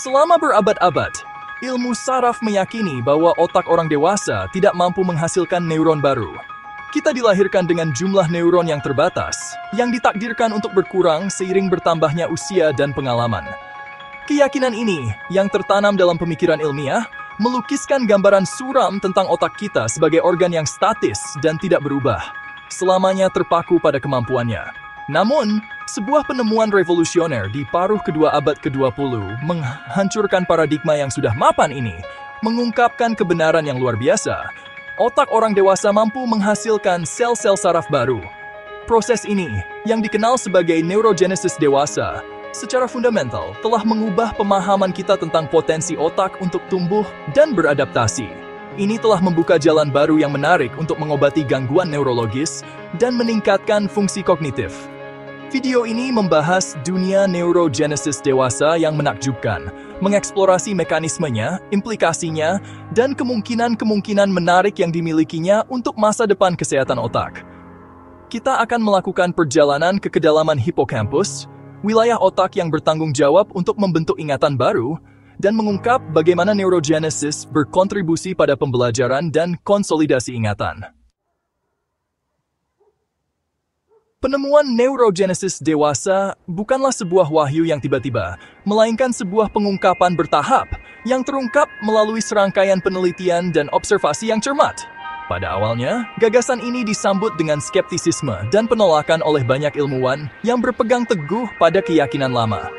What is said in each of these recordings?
Selama berabad-abad, ilmu saraf meyakini bahwa otak orang dewasa tidak mampu menghasilkan neuron baru. Kita dilahirkan dengan jumlah neuron yang terbatas, yang ditakdirkan untuk berkurang seiring bertambahnya usia dan pengalaman. Keyakinan ini, yang tertanam dalam pemikiran ilmiah, melukiskan gambaran suram tentang otak kita sebagai organ yang statis dan tidak berubah, selamanya terpaku pada kemampuannya. Namun, sebuah penemuan revolusioner di paruh kedua abad ke-20 menghancurkan paradigma yang sudah mapan ini, mengungkapkan kebenaran yang luar biasa. Otak orang dewasa mampu menghasilkan sel-sel saraf baru. Proses ini, yang dikenal sebagai neurogenesis dewasa, secara fundamental telah mengubah pemahaman kita tentang potensi otak untuk tumbuh dan beradaptasi. Ini telah membuka jalan baru yang menarik untuk mengobati gangguan neurologis dan meningkatkan fungsi kognitif. Video ini membahas dunia neurogenesis dewasa yang menakjubkan, mengeksplorasi mekanismenya, implikasinya, dan kemungkinan-kemungkinan menarik yang dimilikinya untuk masa depan kesehatan otak. Kita akan melakukan perjalanan ke kedalaman hipokampus, wilayah otak yang bertanggung jawab untuk membentuk ingatan baru, dan mengungkap bagaimana neurogenesis berkontribusi pada pembelajaran dan konsolidasi ingatan. Penemuan neurogenesis dewasa bukanlah sebuah wahyu yang tiba-tiba, melainkan sebuah pengungkapan bertahap yang terungkap melalui serangkaian penelitian dan observasi yang cermat. Pada awalnya, gagasan ini disambut dengan skeptisisme dan penolakan oleh banyak ilmuwan yang berpegang teguh pada keyakinan lama.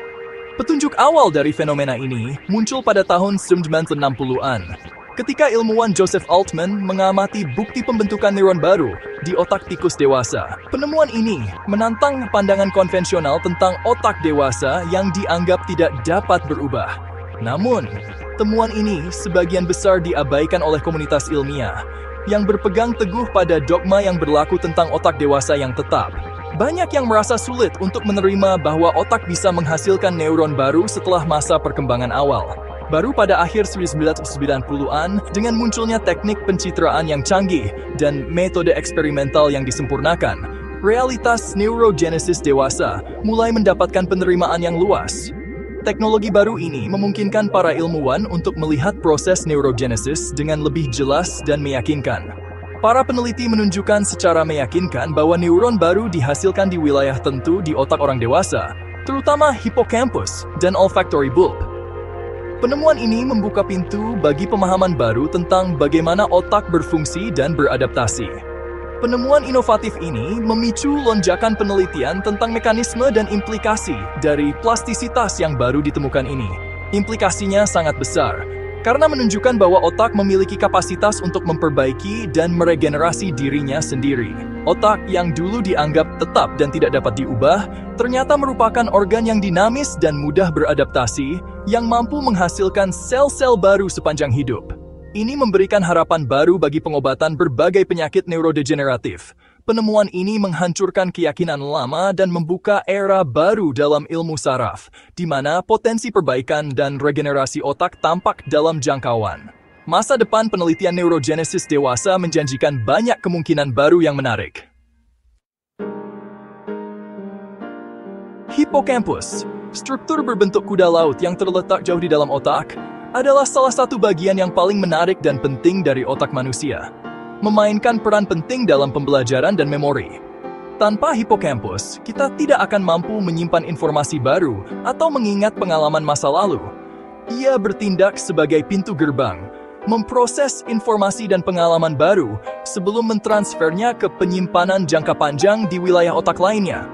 Petunjuk awal dari fenomena ini muncul pada tahun 1960-an, ketika ilmuwan Joseph Altman mengamati bukti pembentukan neuron baru di otak tikus dewasa. Penemuan ini menantang pandangan konvensional tentang otak dewasa yang dianggap tidak dapat berubah. Namun, temuan ini sebagian besar diabaikan oleh komunitas ilmiah yang berpegang teguh pada dogma yang berlaku tentang otak dewasa yang tetap. Banyak yang merasa sulit untuk menerima bahwa otak bisa menghasilkan neuron baru setelah masa perkembangan awal. Baru pada akhir 1990-an, dengan munculnya teknik pencitraan yang canggih dan metode eksperimental yang disempurnakan, realitas neurogenesis dewasa mulai mendapatkan penerimaan yang luas. Teknologi baru ini memungkinkan para ilmuwan untuk melihat proses neurogenesis dengan lebih jelas dan meyakinkan. Para peneliti menunjukkan secara meyakinkan bahwa neuron baru dihasilkan di wilayah tertentu di otak orang dewasa, terutama hippocampus dan olfactory bulb. Penemuan ini membuka pintu bagi pemahaman baru tentang bagaimana otak berfungsi dan beradaptasi. Penemuan inovatif ini memicu lonjakan penelitian tentang mekanisme dan implikasi dari plastisitas yang baru ditemukan ini. Implikasinya sangat besar, karena menunjukkan bahwa otak memiliki kapasitas untuk memperbaiki dan meregenerasi dirinya sendiri. Otak yang dulu dianggap tetap dan tidak dapat diubah, ternyata merupakan organ yang dinamis dan mudah beradaptasi, yang mampu menghasilkan sel-sel baru sepanjang hidup. Ini memberikan harapan baru bagi pengobatan berbagai penyakit neurodegeneratif. Penemuan ini menghancurkan keyakinan lama dan membuka era baru dalam ilmu saraf, di mana potensi perbaikan dan regenerasi otak tampak dalam jangkauan. Masa depan penelitian neurogenesis dewasa menjanjikan banyak kemungkinan baru yang menarik. Hippocampus, struktur berbentuk kuda laut yang terletak jauh di dalam otak, adalah salah satu bagian yang paling menarik dan penting dari otak manusia, memainkan peran penting dalam pembelajaran dan memori. Tanpa hippocampus, kita tidak akan mampu menyimpan informasi baru atau mengingat pengalaman masa lalu. Ia bertindak sebagai pintu gerbang, memproses informasi dan pengalaman baru sebelum mentransfernya ke penyimpanan jangka panjang di wilayah otak lainnya.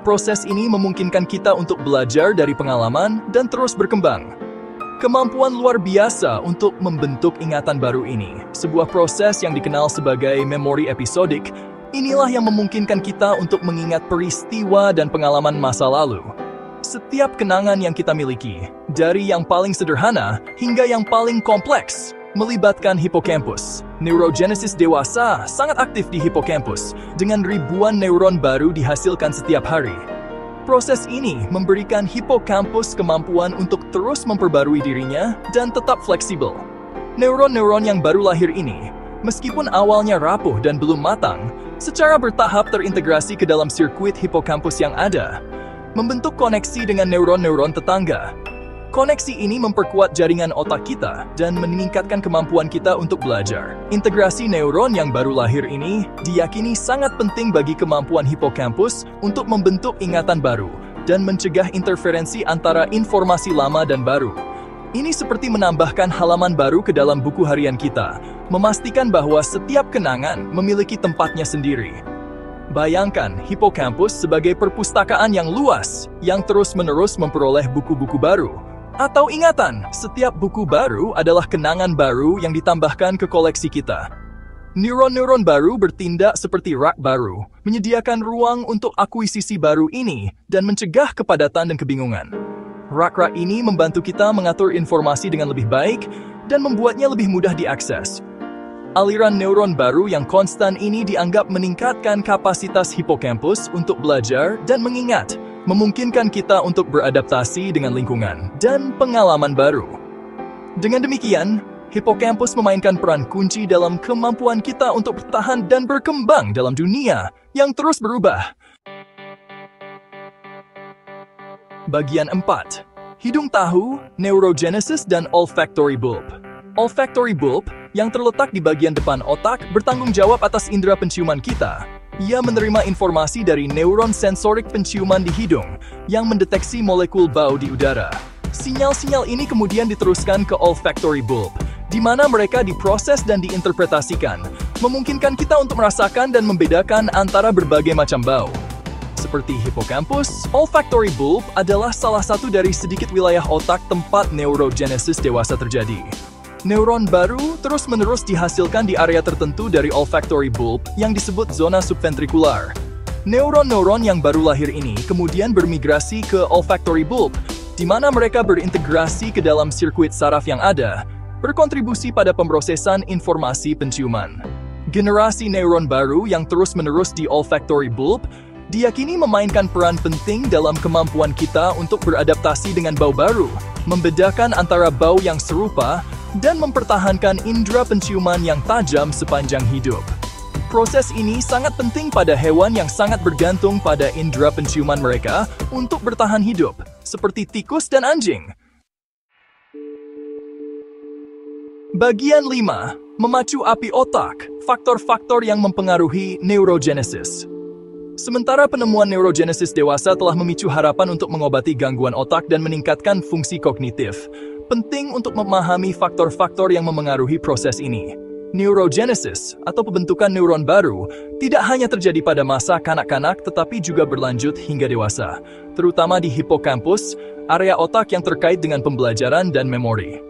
Proses ini memungkinkan kita untuk belajar dari pengalaman dan terus berkembang. Kemampuan luar biasa untuk membentuk ingatan baru ini, sebuah proses yang dikenal sebagai memori episodik, inilah yang memungkinkan kita untuk mengingat peristiwa dan pengalaman masa lalu. Setiap kenangan yang kita miliki, dari yang paling sederhana hingga yang paling kompleks, melibatkan hippocampus. Neurogenesis dewasa sangat aktif di hippocampus, dengan ribuan neuron baru dihasilkan setiap hari. Proses ini memberikan hippocampus kemampuan untuk terus memperbarui dirinya dan tetap fleksibel. Neuron-neuron yang baru lahir ini, meskipun awalnya rapuh dan belum matang, secara bertahap terintegrasi ke dalam sirkuit hippocampus yang ada, membentuk koneksi dengan neuron-neuron tetangga. Koneksi ini memperkuat jaringan otak kita dan meningkatkan kemampuan kita untuk belajar. Integrasi neuron yang baru lahir ini diyakini sangat penting bagi kemampuan hipokampus untuk membentuk ingatan baru dan mencegah interferensi antara informasi lama dan baru. Ini seperti menambahkan halaman baru ke dalam buku harian kita, memastikan bahwa setiap kenangan memiliki tempatnya sendiri. Bayangkan hipokampus sebagai perpustakaan yang luas, yang terus-menerus memperoleh buku-buku baru. Atau ingatan, setiap buku baru adalah kenangan baru yang ditambahkan ke koleksi kita. Neuron-neuron baru bertindak seperti rak baru, menyediakan ruang untuk akuisisi baru ini dan mencegah kepadatan dan kebingungan. Rak-rak ini membantu kita mengatur informasi dengan lebih baik dan membuatnya lebih mudah diakses. Aliran neuron baru yang konstan ini dianggap meningkatkan kapasitas hipokampus untuk belajar dan mengingat, memungkinkan kita untuk beradaptasi dengan lingkungan dan pengalaman baru. Dengan demikian, hipokampus memainkan peran kunci dalam kemampuan kita untuk bertahan dan berkembang dalam dunia yang terus berubah. Bagian 4. Hidung tahu, neurogenesis dan olfactory bulb. Olfactory bulb, yang terletak di bagian depan otak, bertanggung jawab atas indera penciuman kita. Ia menerima informasi dari neuron sensorik penciuman di hidung yang mendeteksi molekul bau di udara. Sinyal-sinyal ini kemudian diteruskan ke olfactory bulb, di mana mereka diproses dan diinterpretasikan, memungkinkan kita untuk merasakan dan membedakan antara berbagai macam bau. Seperti hipokampus, olfactory bulb adalah salah satu dari sedikit wilayah otak tempat neurogenesis dewasa terjadi. Neuron baru terus-menerus dihasilkan di area tertentu dari olfactory bulb yang disebut zona subventrikular. Neuron-neuron yang baru lahir ini kemudian bermigrasi ke olfactory bulb, di mana mereka berintegrasi ke dalam sirkuit saraf yang ada, berkontribusi pada pemrosesan informasi penciuman. Generasi neuron baru yang terus-menerus di olfactory bulb diyakini memainkan peran penting dalam kemampuan kita untuk beradaptasi dengan bau baru, membedakan antara bau yang serupa, dan mempertahankan indera penciuman yang tajam sepanjang hidup. Proses ini sangat penting pada hewan yang sangat bergantung pada indera penciuman mereka untuk bertahan hidup, seperti tikus dan anjing. Bagian 5. Memacu api otak, faktor-faktor yang mempengaruhi neurogenesis. Sementara penemuan neurogenesis dewasa telah memicu harapan untuk mengobati gangguan otak dan meningkatkan fungsi kognitif, penting untuk memahami faktor-faktor yang memengaruhi proses ini. Neurogenesis, atau pembentukan neuron baru, tidak hanya terjadi pada masa kanak-kanak tetapi juga berlanjut hingga dewasa, terutama di hipokampus, area otak yang terkait dengan pembelajaran dan memori.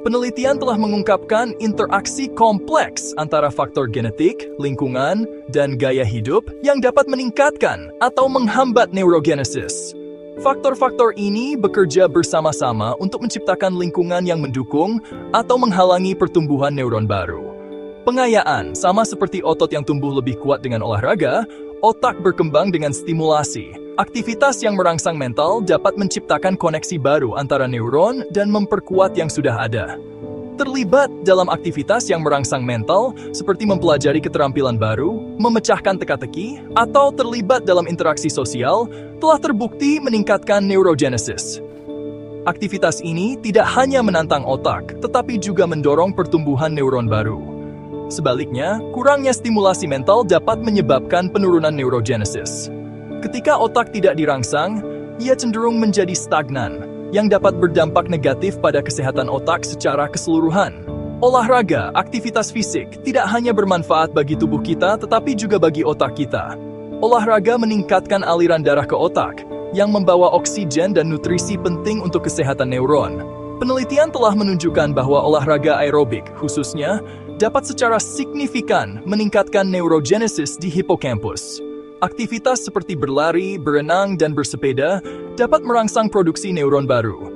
Penelitian telah mengungkapkan interaksi kompleks antara faktor genetik, lingkungan, dan gaya hidup yang dapat meningkatkan atau menghambat neurogenesis. Faktor-faktor ini bekerja bersama-sama untuk menciptakan lingkungan yang mendukung atau menghalangi pertumbuhan neuron baru. Pengayaan, sama seperti otot yang tumbuh lebih kuat dengan olahraga, otak berkembang dengan stimulasi. Aktivitas yang merangsang mental dapat menciptakan koneksi baru antara neuron dan memperkuat yang sudah ada. Terlibat dalam aktivitas yang merangsang mental, seperti mempelajari keterampilan baru, memecahkan teka-teki, atau terlibat dalam interaksi sosial, telah terbukti meningkatkan neurogenesis. Aktivitas ini tidak hanya menantang otak, tetapi juga mendorong pertumbuhan neuron baru. Sebaliknya, kurangnya stimulasi mental dapat menyebabkan penurunan neurogenesis. Ketika otak tidak dirangsang, ia cenderung menjadi stagnan, yang dapat berdampak negatif pada kesehatan otak secara keseluruhan. Olahraga, aktivitas fisik, tidak hanya bermanfaat bagi tubuh kita, tetapi juga bagi otak kita. Olahraga meningkatkan aliran darah ke otak, yang membawa oksigen dan nutrisi penting untuk kesehatan neuron. Penelitian telah menunjukkan bahwa olahraga aerobik, khususnya, dapat secara signifikan meningkatkan neurogenesis di hipokampus. Aktivitas seperti berlari, berenang, dan bersepeda dapat merangsang produksi neuron baru.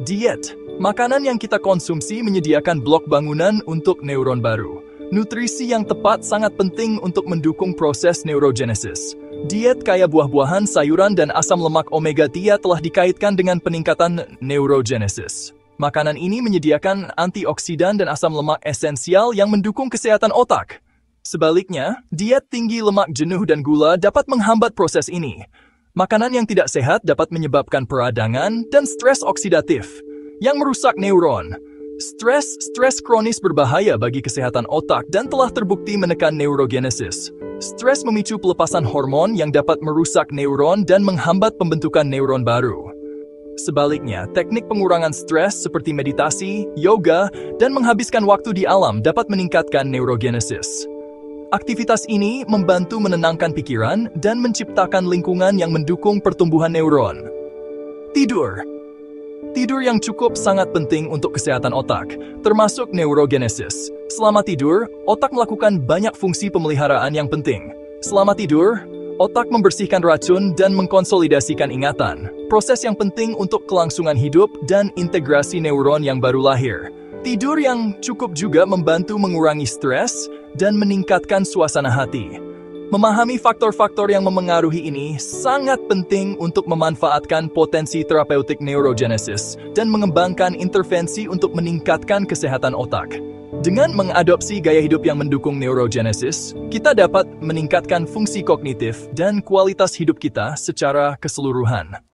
Diet, makanan yang kita konsumsi menyediakan blok bangunan untuk neuron baru. Nutrisi yang tepat sangat penting untuk mendukung proses neurogenesis. Diet kaya buah-buahan, sayuran, dan asam lemak omega-3 telah dikaitkan dengan peningkatan neurogenesis. Makanan ini menyediakan antioksidan dan asam lemak esensial yang mendukung kesehatan otak. Sebaliknya, diet tinggi lemak jenuh dan gula dapat menghambat proses ini. Makanan yang tidak sehat dapat menyebabkan peradangan dan stres oksidatif yang merusak neuron. Stres kronis berbahaya bagi kesehatan otak dan telah terbukti menekan neurogenesis. Stres memicu pelepasan hormon yang dapat merusak neuron dan menghambat pembentukan neuron baru. Sebaliknya, teknik pengurangan stres seperti meditasi, yoga, dan menghabiskan waktu di alam dapat meningkatkan neurogenesis. Aktivitas ini membantu menenangkan pikiran dan menciptakan lingkungan yang mendukung pertumbuhan neuron. Tidur. Tidur yang cukup sangat penting untuk kesehatan otak, termasuk neurogenesis. Selama tidur, otak melakukan banyak fungsi pemeliharaan yang penting. Selama tidur, otak membersihkan racun dan mengkonsolidasikan ingatan, proses yang penting untuk kelangsungan hidup dan integrasi neuron yang baru lahir. Tidur yang cukup juga membantu mengurangi stres dan meningkatkan suasana hati. Memahami faktor-faktor yang memengaruhi ini sangat penting untuk memanfaatkan potensi terapeutik neurogenesis dan mengembangkan intervensi untuk meningkatkan kesehatan otak. Dengan mengadopsi gaya hidup yang mendukung neurogenesis, kita dapat meningkatkan fungsi kognitif dan kualitas hidup kita secara keseluruhan.